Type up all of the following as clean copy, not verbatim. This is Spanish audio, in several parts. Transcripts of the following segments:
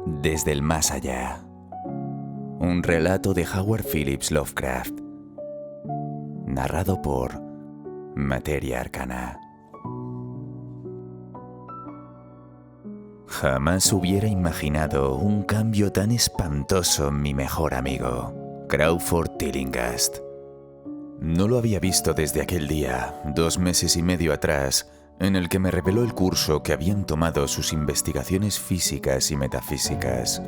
Desde el más allá. Un relato de Howard Phillips Lovecraft. Narrado por Materia Arcana. Jamás hubiera imaginado un cambio tan espantoso en mi mejor amigo, Crawford Tillinghast. No lo había visto desde aquel día, 2 meses y medio atrás, en el que me reveló el curso que habían tomado sus investigaciones físicas y metafísicas.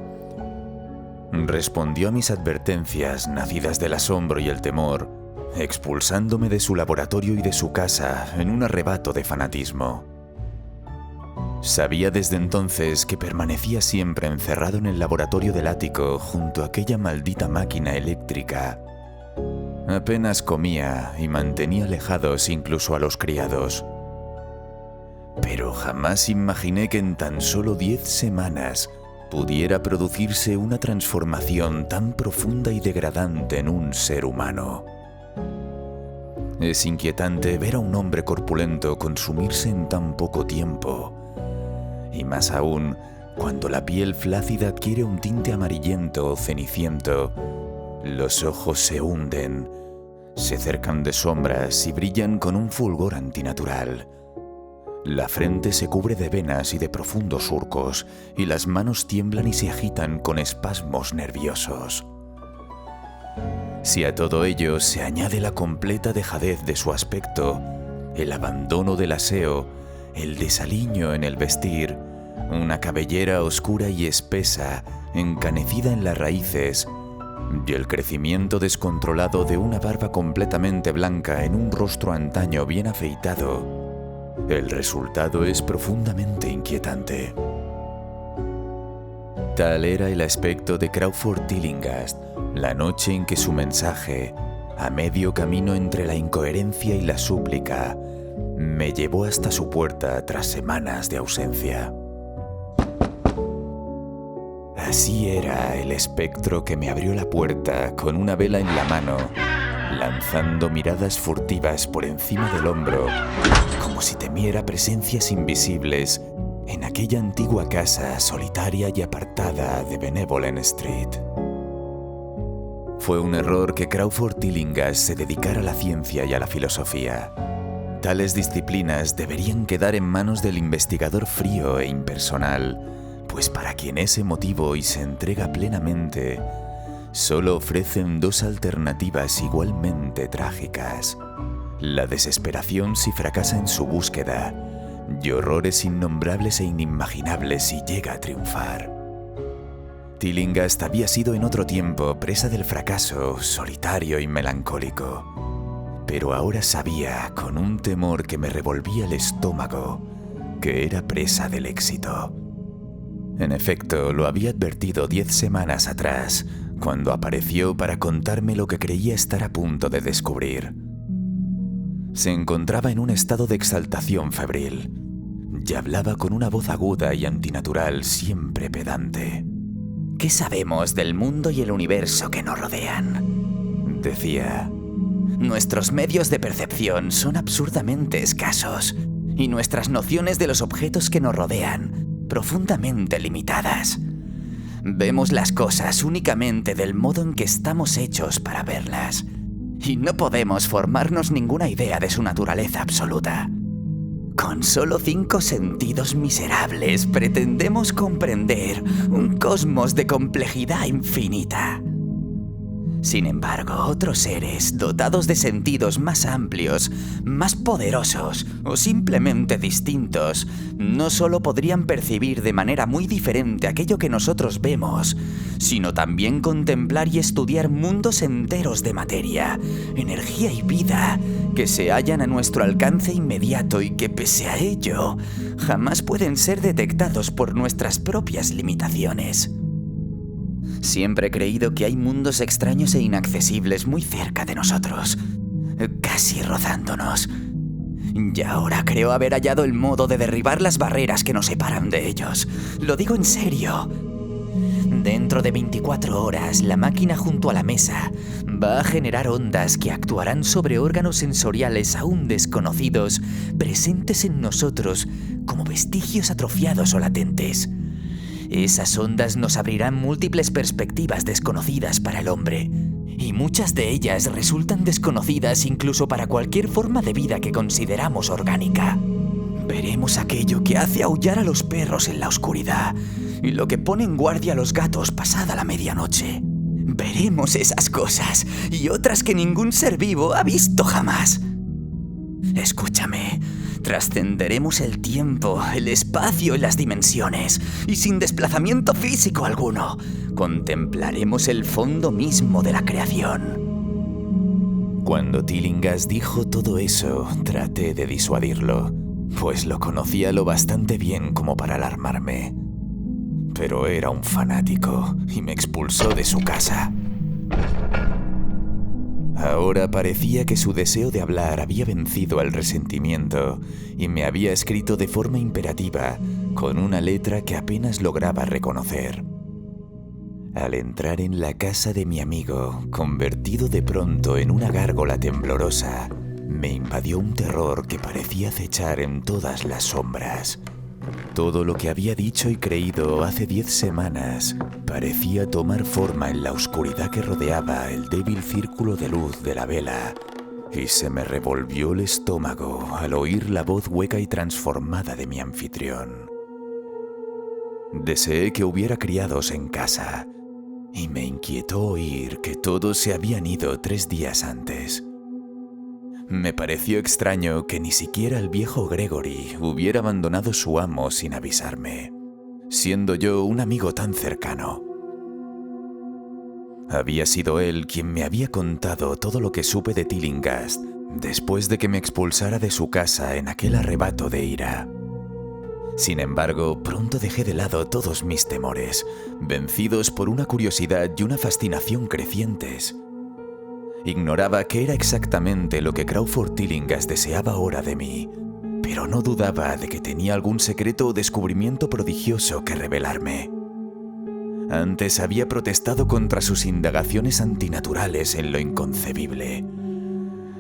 Respondió a mis advertencias, nacidas del asombro y el temor, expulsándome de su laboratorio y de su casa en un arrebato de fanatismo. Sabía desde entonces que permanecía siempre encerrado en el laboratorio del ático junto a aquella maldita máquina eléctrica. Apenas comía y mantenía alejados incluso a los criados. Pero jamás imaginé que en tan solo 10 semanas pudiera producirse una transformación tan profunda y degradante en un ser humano. Es inquietante ver a un hombre corpulento consumirse en tan poco tiempo, y más aún cuando la piel flácida adquiere un tinte amarillento o ceniciento, los ojos se hunden, se cercan de sombras y brillan con un fulgor antinatural. La frente se cubre de venas y de profundos surcos, y las manos tiemblan y se agitan con espasmos nerviosos. Si a todo ello se añade la completa dejadez de su aspecto, el abandono del aseo, el desaliño en el vestir, una cabellera oscura y espesa, encanecida en las raíces, y el crecimiento descontrolado de una barba completamente blanca en un rostro antaño bien afeitado, el resultado es profundamente inquietante. Tal era el aspecto de Crawford Tillinghast la noche en que su mensaje, a medio camino entre la incoherencia y la súplica, me llevó hasta su puerta tras semanas de ausencia. Así era el espectro que me abrió la puerta con una vela en la mano, lanzando miradas furtivas por encima del hombro, como si temiera presencias invisibles en aquella antigua casa solitaria y apartada de Benevolent Street. Fue un error que Crawford Tillinghast se dedicara a la ciencia y a la filosofía. Tales disciplinas deberían quedar en manos del investigador frío e impersonal, pues para quien es emotivo y se entrega plenamente, solo ofrecen 2 alternativas igualmente trágicas: la desesperación si fracasa en su búsqueda, y horrores innombrables e inimaginables si llega a triunfar. Tillinghast había sido en otro tiempo presa del fracaso, solitario y melancólico, pero ahora sabía, con un temor que me revolvía el estómago, que era presa del éxito. En efecto, lo había advertido 10 semanas atrás, cuando apareció para contarme lo que creía estar a punto de descubrir. Se encontraba en un estado de exaltación febril, y hablaba con una voz aguda y antinatural, siempre pedante. ¿Qué sabemos del mundo y el universo que nos rodean?, decía. Nuestros medios de percepción son absurdamente escasos, y nuestras nociones de los objetos que nos rodean profundamente limitadas. Vemos las cosas únicamente del modo en que estamos hechos para verlas, y no podemos formarnos ninguna idea de su naturaleza absoluta. Con solo 5 sentidos miserables pretendemos comprender un cosmos de complejidad infinita. Sin embargo, otros seres, dotados de sentidos más amplios, más poderosos o simplemente distintos, no solo podrían percibir de manera muy diferente aquello que nosotros vemos, sino también contemplar y estudiar mundos enteros de materia, energía y vida que se hallan a nuestro alcance inmediato y que, pese a ello, jamás pueden ser detectados por nuestras propias limitaciones. Siempre he creído que hay mundos extraños e inaccesibles muy cerca de nosotros, casi rozándonos. Y ahora creo haber hallado el modo de derribar las barreras que nos separan de ellos. Lo digo en serio. Dentro de 24 horas, la máquina junto a la mesa va a generar ondas que actuarán sobre órganos sensoriales aún desconocidos, presentes en nosotros como vestigios atrofiados o latentes. Esas ondas nos abrirán múltiples perspectivas desconocidas para el hombre, y muchas de ellas resultan desconocidas incluso para cualquier forma de vida que consideramos orgánica. Veremos aquello que hace aullar a los perros en la oscuridad y lo que pone en guardia a los gatos pasada la medianoche. Veremos esas cosas y otras que ningún ser vivo ha visto jamás. Escúchame, trascenderemos el tiempo, el espacio y las dimensiones, y sin desplazamiento físico alguno, contemplaremos el fondo mismo de la creación. Cuando Tillinghast dijo todo eso, traté de disuadirlo, pues lo conocía lo bastante bien como para alarmarme. Pero era un fanático y me expulsó de su casa. Ahora parecía que su deseo de hablar había vencido al resentimiento y me había escrito de forma imperativa, con una letra que apenas lograba reconocer. Al entrar en la casa de mi amigo, convertido de pronto en una gárgola temblorosa, me invadió un terror que parecía acechar en todas las sombras. Todo lo que había dicho y creído hace 10 semanas parecía tomar forma en la oscuridad que rodeaba el débil círculo de luz de la vela, y se me revolvió el estómago al oír la voz hueca y transformada de mi anfitrión. Deseé que hubiera criados en casa, y me inquietó oír que todos se habían ido 3 días antes. Me pareció extraño que ni siquiera el viejo Gregory hubiera abandonado su amo sin avisarme, siendo yo un amigo tan cercano. Había sido él quien me había contado todo lo que supe de Tillinghast después de que me expulsara de su casa en aquel arrebato de ira. Sin embargo, pronto dejé de lado todos mis temores, vencidos por una curiosidad y una fascinación crecientes. Ignoraba qué era exactamente lo que Crawford Tillinghast deseaba ahora de mí, pero no dudaba de que tenía algún secreto o descubrimiento prodigioso que revelarme. Antes había protestado contra sus indagaciones antinaturales en lo inconcebible,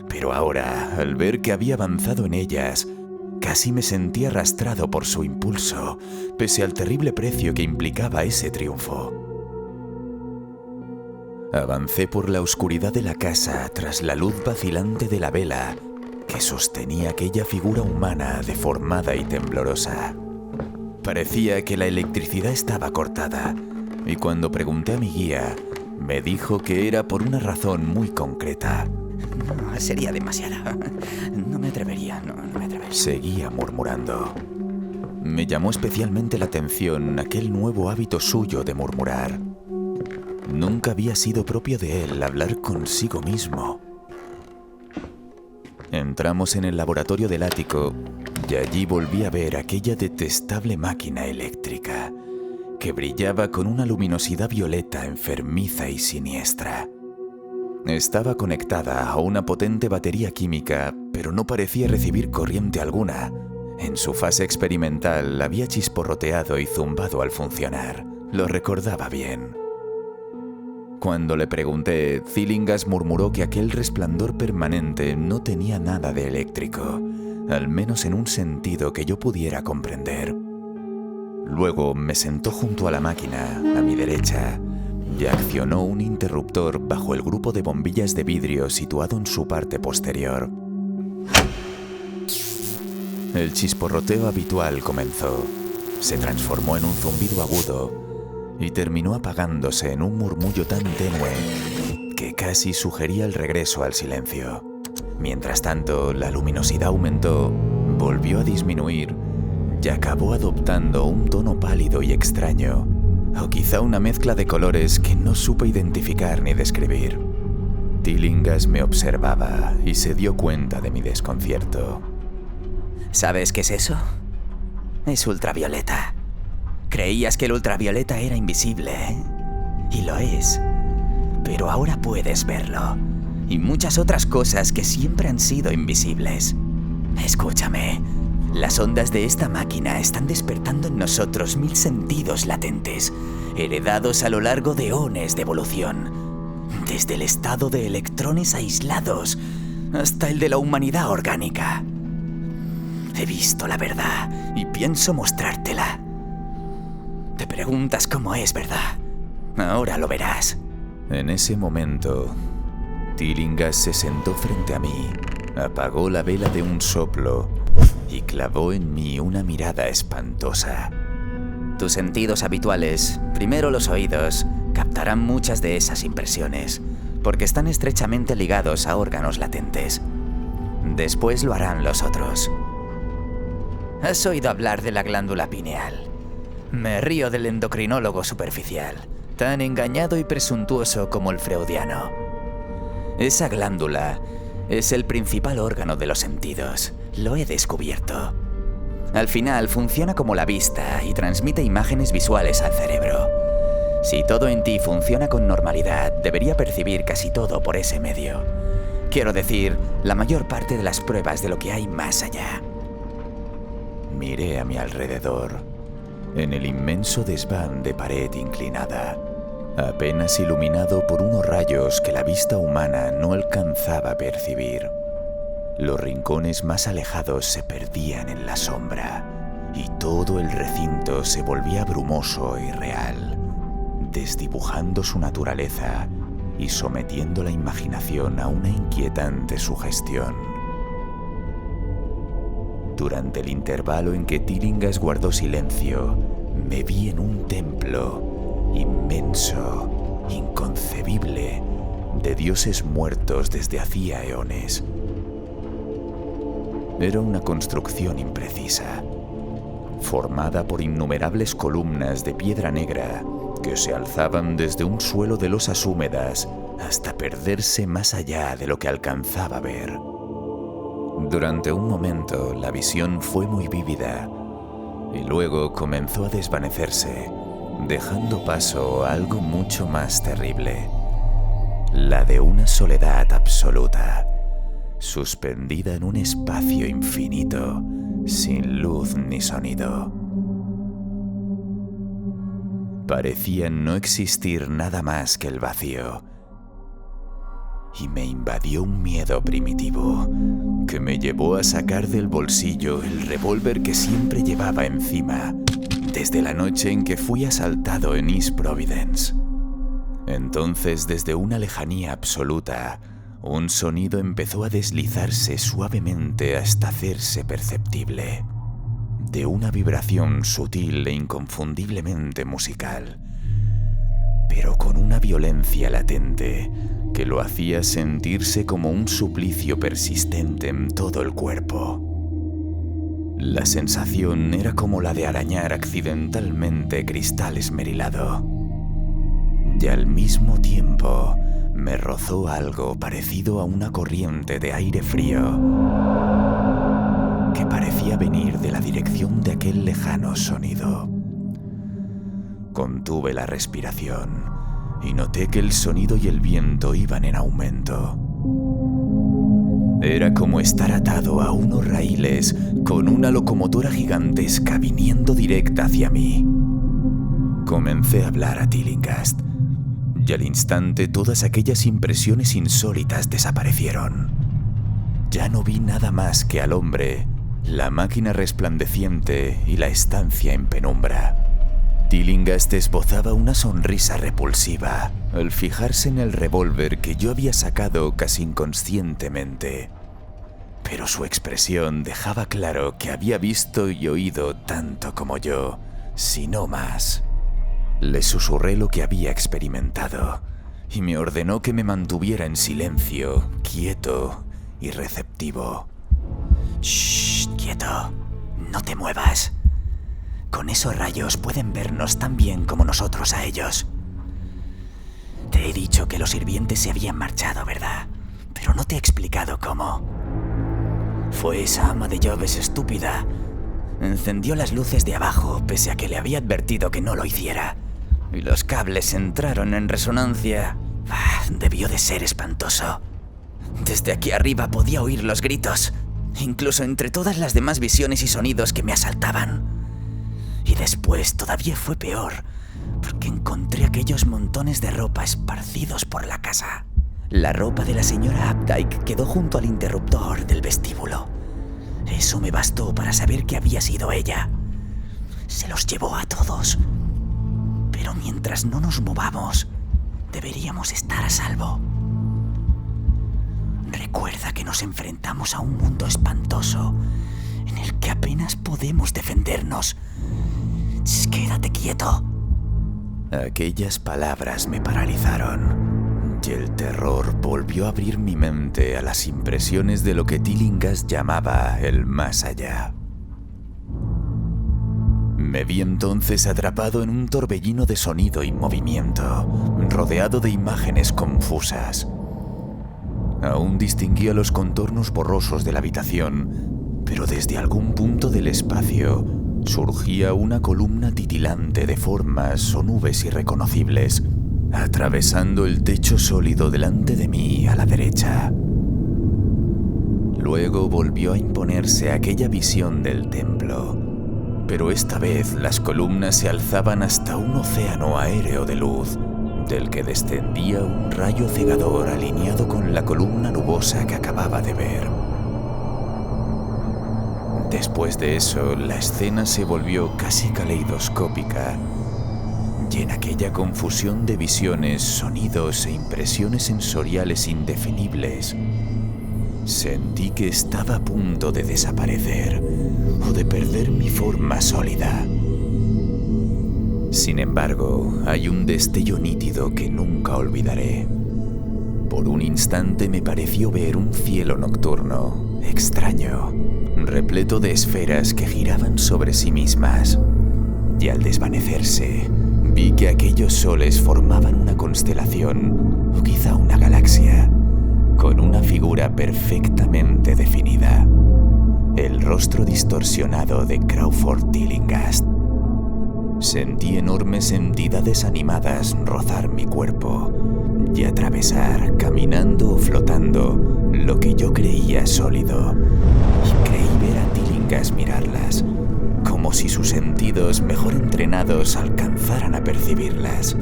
pero ahora, al ver que había avanzado en ellas, casi me sentí arrastrado por su impulso, pese al terrible precio que implicaba ese triunfo. Avancé por la oscuridad de la casa tras la luz vacilante de la vela que sostenía aquella figura humana deformada y temblorosa. Parecía que la electricidad estaba cortada, y cuando pregunté a mi guía, me dijo que era por una razón muy concreta. No, sería demasiado. No me atrevería. Seguía murmurando. Me llamó especialmente la atención aquel nuevo hábito suyo de murmurar. Nunca había sido propio de él hablar consigo mismo. Entramos en el laboratorio del ático y allí volví a ver aquella detestable máquina eléctrica que brillaba con una luminosidad violeta enfermiza y siniestra. Estaba conectada a una potente batería química, pero no parecía recibir corriente alguna. En su fase experimental había chisporroteado y zumbado al funcionar. Lo recordaba bien. Cuando le pregunté, Tillinghast murmuró que aquel resplandor permanente no tenía nada de eléctrico, al menos en un sentido que yo pudiera comprender. Luego me sentó junto a la máquina, a mi derecha, y accionó un interruptor bajo el grupo de bombillas de vidrio situado en su parte posterior. El chisporroteo habitual comenzó, se transformó en un zumbido agudo y terminó apagándose en un murmullo tan tenue que casi sugería el regreso al silencio. Mientras tanto, la luminosidad aumentó, volvió a disminuir y acabó adoptando un tono pálido y extraño, o quizá una mezcla de colores que no supe identificar ni describir. Tillinghast me observaba y se dio cuenta de mi desconcierto. ¿Sabes qué es eso? Es ultravioleta. Creías que el ultravioleta era invisible, ¿eh? Y lo es. Pero ahora puedes verlo. Y muchas otras cosas que siempre han sido invisibles. Escúchame. Las ondas de esta máquina están despertando en nosotros 1000 sentidos latentes, heredados a lo largo de eones de evolución. Desde el estado de electrones aislados hasta el de la humanidad orgánica. He visto la verdad y pienso mostrártela. Te preguntas cómo es, ¿verdad? Ahora lo verás. En ese momento, Tillinghast se sentó frente a mí, apagó la vela de un soplo y clavó en mí una mirada espantosa. Tus sentidos habituales, primero los oídos, captarán muchas de esas impresiones, porque están estrechamente ligados a órganos latentes. Después lo harán los otros. ¿Has oído hablar de la glándula pineal? Me río del endocrinólogo superficial, tan engañado y presuntuoso como el freudiano. Esa glándula es el principal órgano de los sentidos. Lo he descubierto. Al final funciona como la vista y transmite imágenes visuales al cerebro. Si todo en ti funciona con normalidad, debería percibir casi todo por ese medio. Quiero decir, la mayor parte de las pruebas de lo que hay más allá. Miré a mi alrededor, en el inmenso desván de pared inclinada, apenas iluminado por unos rayos que la vista humana no alcanzaba a percibir. Los rincones más alejados se perdían en la sombra y todo el recinto se volvía brumoso y real, desdibujando su naturaleza y sometiendo la imaginación a una inquietante sugestión. Durante el intervalo en que Tillinghast guardó silencio, me vi en un templo inmenso, inconcebible, de dioses muertos desde hacía eones. Era una construcción imprecisa, formada por innumerables columnas de piedra negra que se alzaban desde un suelo de losas húmedas hasta perderse más allá de lo que alcanzaba a ver. Durante un momento la visión fue muy vívida y luego comenzó a desvanecerse, dejando paso a algo mucho más terrible, la de una soledad absoluta, suspendida en un espacio infinito, sin luz ni sonido. Parecía no existir nada más que el vacío, y me invadió un miedo primitivo que me llevó a sacar del bolsillo el revólver que siempre llevaba encima desde la noche en que fui asaltado en East Providence. Entonces, desde una lejanía absoluta, un sonido empezó a deslizarse suavemente hasta hacerse perceptible, de una vibración sutil e inconfundiblemente musical, pero con una violencia latente que lo hacía sentirse como un suplicio persistente en todo el cuerpo. La sensación era como la de arañar accidentalmente cristal esmerilado. Y al mismo tiempo me rozó algo parecido a una corriente de aire frío que parecía venir de la dirección de aquel lejano sonido. Contuve la respiración y noté que el sonido y el viento iban en aumento. Era como estar atado a unos raíles con una locomotora gigantesca viniendo directa hacia mí. Comencé a hablar a Tillinghast, y al instante todas aquellas impresiones insólitas desaparecieron. Ya no vi nada más que al hombre, la máquina resplandeciente y la estancia en penumbra. Tillinghast esbozaba una sonrisa repulsiva al fijarse en el revólver que yo había sacado casi inconscientemente, pero su expresión dejaba claro que había visto y oído tanto como yo, si no más. Le susurré lo que había experimentado y me ordenó que me mantuviera en silencio, quieto y receptivo. ¡Shh! Quieto. No te muevas. Con esos rayos pueden vernos tan bien como nosotros a ellos. Te he dicho que los sirvientes se habían marchado, ¿verdad? Pero no te he explicado cómo. Fue esa ama de llaves estúpida. Encendió las luces de abajo, pese a que le había advertido que no lo hiciera. Y los cables entraron en resonancia. Debió de ser espantoso. Desde aquí arriba podía oír los gritos, incluso entre todas las demás visiones y sonidos que me asaltaban. Y después todavía fue peor, porque encontré aquellos montones de ropa esparcidos por la casa. La ropa de la señora Updike quedó junto al interruptor del vestíbulo. Eso me bastó para saber que había sido ella. Se los llevó a todos. Pero mientras no nos movamos, deberíamos estar a salvo. Recuerda que nos enfrentamos a un mundo espantoso en el que apenas podemos defendernos. Quédate quieto. Aquellas palabras me paralizaron y el terror volvió a abrir mi mente a las impresiones de lo que Tillinghast llamaba el más allá. Me vi entonces atrapado en un torbellino de sonido y movimiento, rodeado de imágenes confusas. Aún distinguía los contornos borrosos de la habitación, pero desde algún punto del espacio surgía una columna titilante de formas o nubes irreconocibles, atravesando el techo sólido delante de mí a la derecha. Luego volvió a imponerse aquella visión del templo, pero esta vez las columnas se alzaban hasta un océano aéreo de luz, del que descendía un rayo cegador alineado con la columna nubosa que acababa de ver. Después de eso, la escena se volvió casi caleidoscópica, y en aquella confusión de visiones, sonidos e impresiones sensoriales indefinibles, sentí que estaba a punto de desaparecer o de perder mi forma sólida. Sin embargo, hay un destello nítido que nunca olvidaré. Por un instante me pareció ver un cielo nocturno, extraño, repleto de esferas que giraban sobre sí mismas. Y al desvanecerse, vi que aquellos soles formaban una constelación, o quizá una galaxia, con una figura perfectamente definida. El rostro distorsionado de Crawford Tillinghast. Sentí enormes entidades animadas rozar mi cuerpo y atravesar, caminando o flotando, lo que yo creía sólido. Y creí ver a Tillinghast mirarlas, como si sus sentidos mejor entrenados alcanzaran a percibirlas.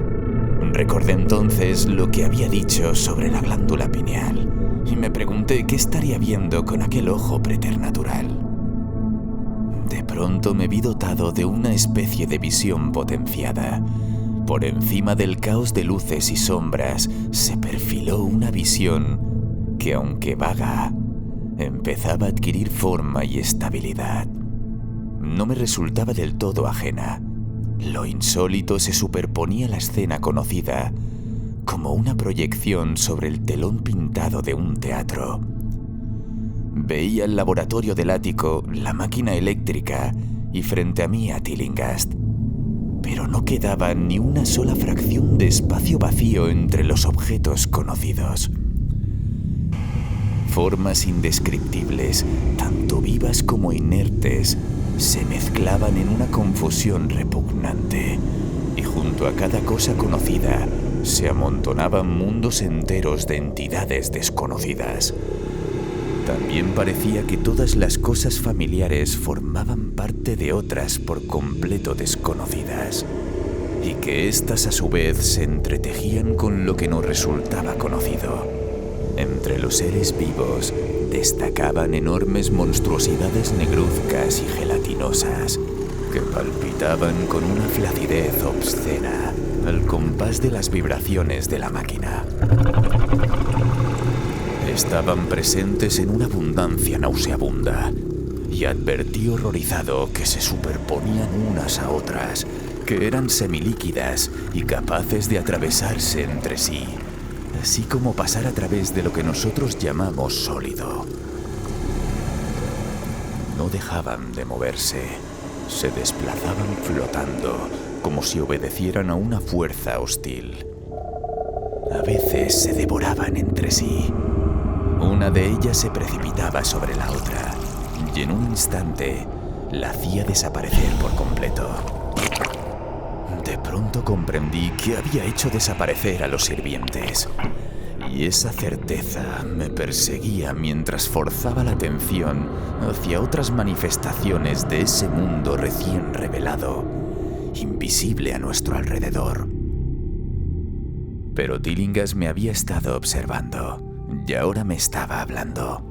Recordé entonces lo que había dicho sobre la glándula pineal y me pregunté qué estaría viendo con aquel ojo preternatural. De pronto me vi dotado de una especie de visión potenciada. Por encima del caos de luces y sombras se perfiló una visión que, aunque vaga, empezaba a adquirir forma y estabilidad. No me resultaba del todo ajena. Lo insólito se superponía a la escena conocida, como una proyección sobre el telón pintado de un teatro. Veía el laboratorio del ático, la máquina eléctrica y frente a mí a Tillinghast. Pero no quedaba ni una sola fracción de espacio vacío entre los objetos conocidos. Formas indescriptibles, tanto vivas como inertes, se mezclaban en una confusión repugnante, y junto a cada cosa conocida se amontonaban mundos enteros de entidades desconocidas. También parecía que todas las cosas familiares formaban parte de otras por completo desconocidas, y que éstas a su vez se entretejían con lo que nos resultaba conocido. Entre los seres vivos destacaban enormes monstruosidades negruzcas y gelatinosas que palpitaban con una flacidez obscena al compás de las vibraciones de la máquina. Estaban presentes en una abundancia nauseabunda y advertí horrorizado que se superponían unas a otras, que eran semilíquidas y capaces de atravesarse entre sí, así como pasar a través de lo que nosotros llamamos sólido. No dejaban de moverse, se desplazaban flotando, como si obedecieran a una fuerza hostil. A veces se devoraban entre sí. Una de ellas se precipitaba sobre la otra, y en un instante la hacía desaparecer por completo. De pronto comprendí que había hecho desaparecer a los sirvientes, y esa certeza me perseguía mientras forzaba la atención hacia otras manifestaciones de ese mundo recién revelado, invisible a nuestro alrededor. Pero Tillinghast me había estado observando, y ahora me estaba hablando.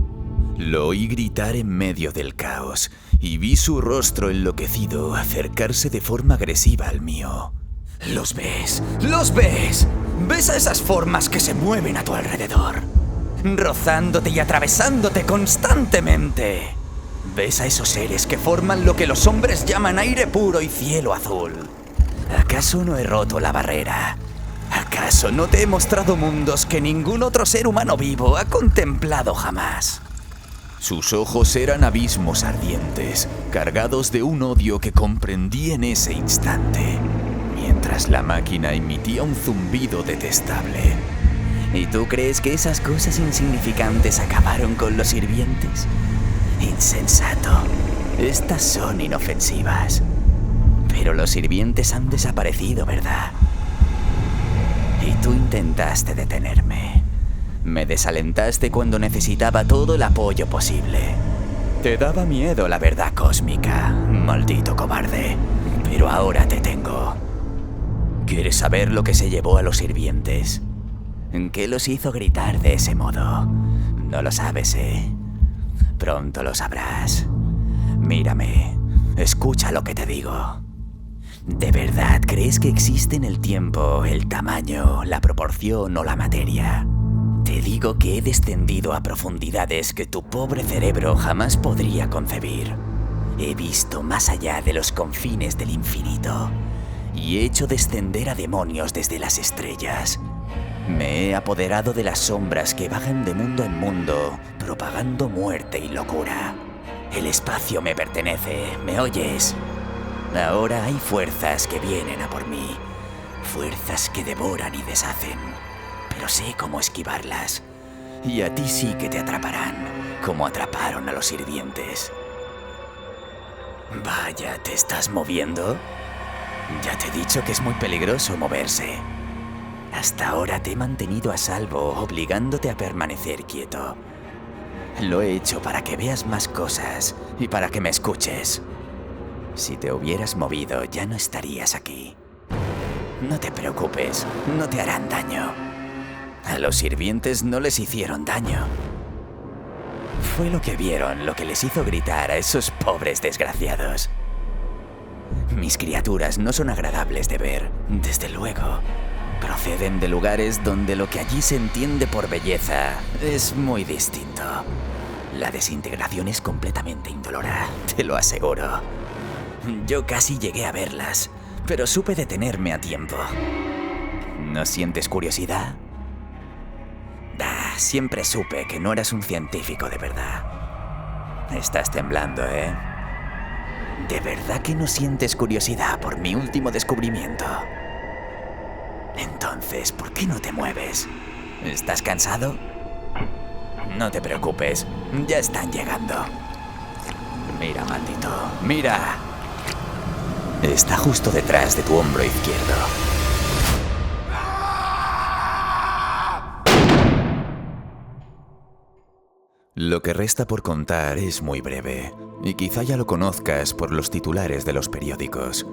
Lo oí gritar en medio del caos y vi su rostro enloquecido acercarse de forma agresiva al mío. ¿Los ves? ¿Los ves? ¿Ves a esas formas que se mueven a tu alrededor? Rozándote y atravesándote constantemente. ¿Ves a esos seres que forman lo que los hombres llaman aire puro y cielo azul? ¿Acaso no he roto la barrera? ¿Acaso no te he mostrado mundos que ningún otro ser humano vivo ha contemplado jamás? Sus ojos eran abismos ardientes, cargados de un odio que comprendí en ese instante, mientras la máquina emitía un zumbido detestable. ¿Y tú crees que esas cosas insignificantes acabaron con los sirvientes? Insensato. Estas son inofensivas. Pero los sirvientes han desaparecido, ¿verdad? Y tú intentaste detenerme. Me desalentaste cuando necesitaba todo el apoyo posible. Te daba miedo la verdad cósmica, maldito cobarde. Pero ahora te tengo. ¿Quieres saber lo que se llevó a los sirvientes? ¿Qué los hizo gritar de ese modo? No lo sabes, ¿eh? Pronto lo sabrás. Mírame, escucha lo que te digo. ¿De verdad crees que existe en el tiempo, el tamaño, la proporción o la materia? Te digo que he descendido a profundidades que tu pobre cerebro jamás podría concebir. He visto más allá de los confines del infinito y he hecho descender a demonios desde las estrellas. Me he apoderado de las sombras que vagan de mundo en mundo, propagando muerte y locura. El espacio me pertenece, ¿me oyes? Ahora hay fuerzas que vienen a por mí, fuerzas que devoran y deshacen, pero sé cómo esquivarlas. Y a ti sí que te atraparán, como atraparon a los sirvientes. Vaya, ¿te estás moviendo? Ya te he dicho que es muy peligroso moverse. Hasta ahora te he mantenido a salvo, obligándote a permanecer quieto. Lo he hecho para que veas más cosas y para que me escuches. Si te hubieras movido, ya no estarías aquí. No te preocupes, no te harán daño. A los sirvientes no les hicieron daño. Fue lo que vieron lo que les hizo gritar a esos pobres desgraciados. Mis criaturas no son agradables de ver, desde luego. Proceden de lugares donde lo que allí se entiende por belleza es muy distinto. La desintegración es completamente indolora, te lo aseguro. Yo casi llegué a verlas, pero supe detenerme a tiempo. ¿No sientes curiosidad? Siempre supe que no eras un científico de verdad. Estás temblando, ¿eh? ¿De verdad que no sientes curiosidad por mi último descubrimiento? Entonces, ¿por qué no te mueves? ¿Estás cansado? No te preocupes, ya están llegando. Mira, maldito, mira. Está justo detrás de tu hombro izquierdo. Lo que resta por contar es muy breve, y quizá ya lo conozcas por los titulares de los periódicos.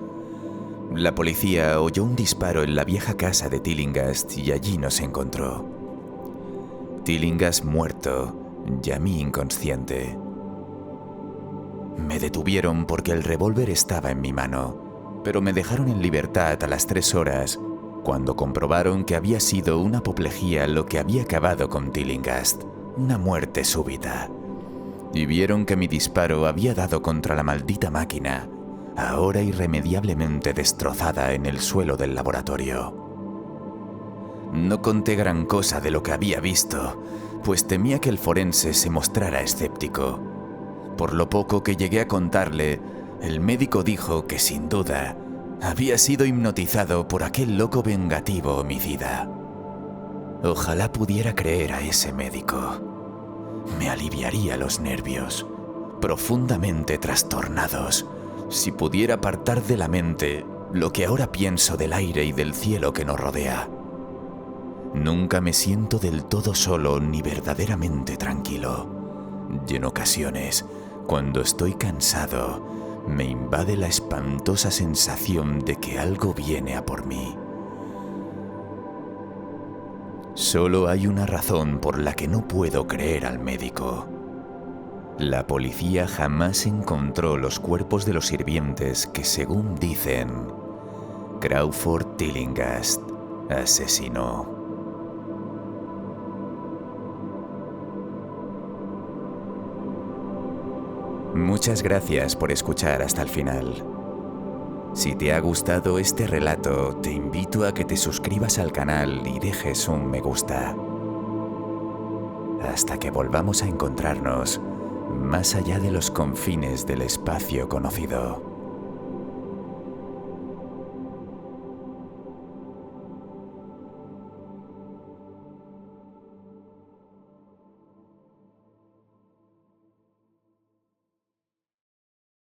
La policía oyó un disparo en la vieja casa de Tillinghast y allí nos encontró. Tillinghast muerto y a mí inconsciente. Me detuvieron porque el revólver estaba en mi mano, pero me dejaron en libertad a las 3 horas, cuando comprobaron que había sido una apoplejía lo que había acabado con Tillinghast, una muerte súbita. Y vieron que mi disparo había dado contra la maldita máquina, ahora irremediablemente destrozada en el suelo del laboratorio. No conté gran cosa de lo que había visto, pues temía que el forense se mostrara escéptico. Por lo poco que llegué a contarle, el médico dijo que sin duda había sido hipnotizado por aquel loco vengativo homicida. Ojalá pudiera creer a ese médico. Me aliviaría los nervios, profundamente trastornados, si pudiera apartar de la mente lo que ahora pienso del aire y del cielo que nos rodea. Nunca me siento del todo solo ni verdaderamente tranquilo. Y en ocasiones, cuando estoy cansado, me invade la espantosa sensación de que algo viene a por mí. Solo hay una razón por la que no puedo creer al médico. La policía jamás encontró los cuerpos de los sirvientes que, según dicen, Crawford Tillinghast, asesino. Muchas gracias por escuchar hasta el final. Si te ha gustado este relato, te invito a que te suscribas al canal y dejes un me gusta. Hasta que volvamos a encontrarnos, más allá de los confines del espacio conocido.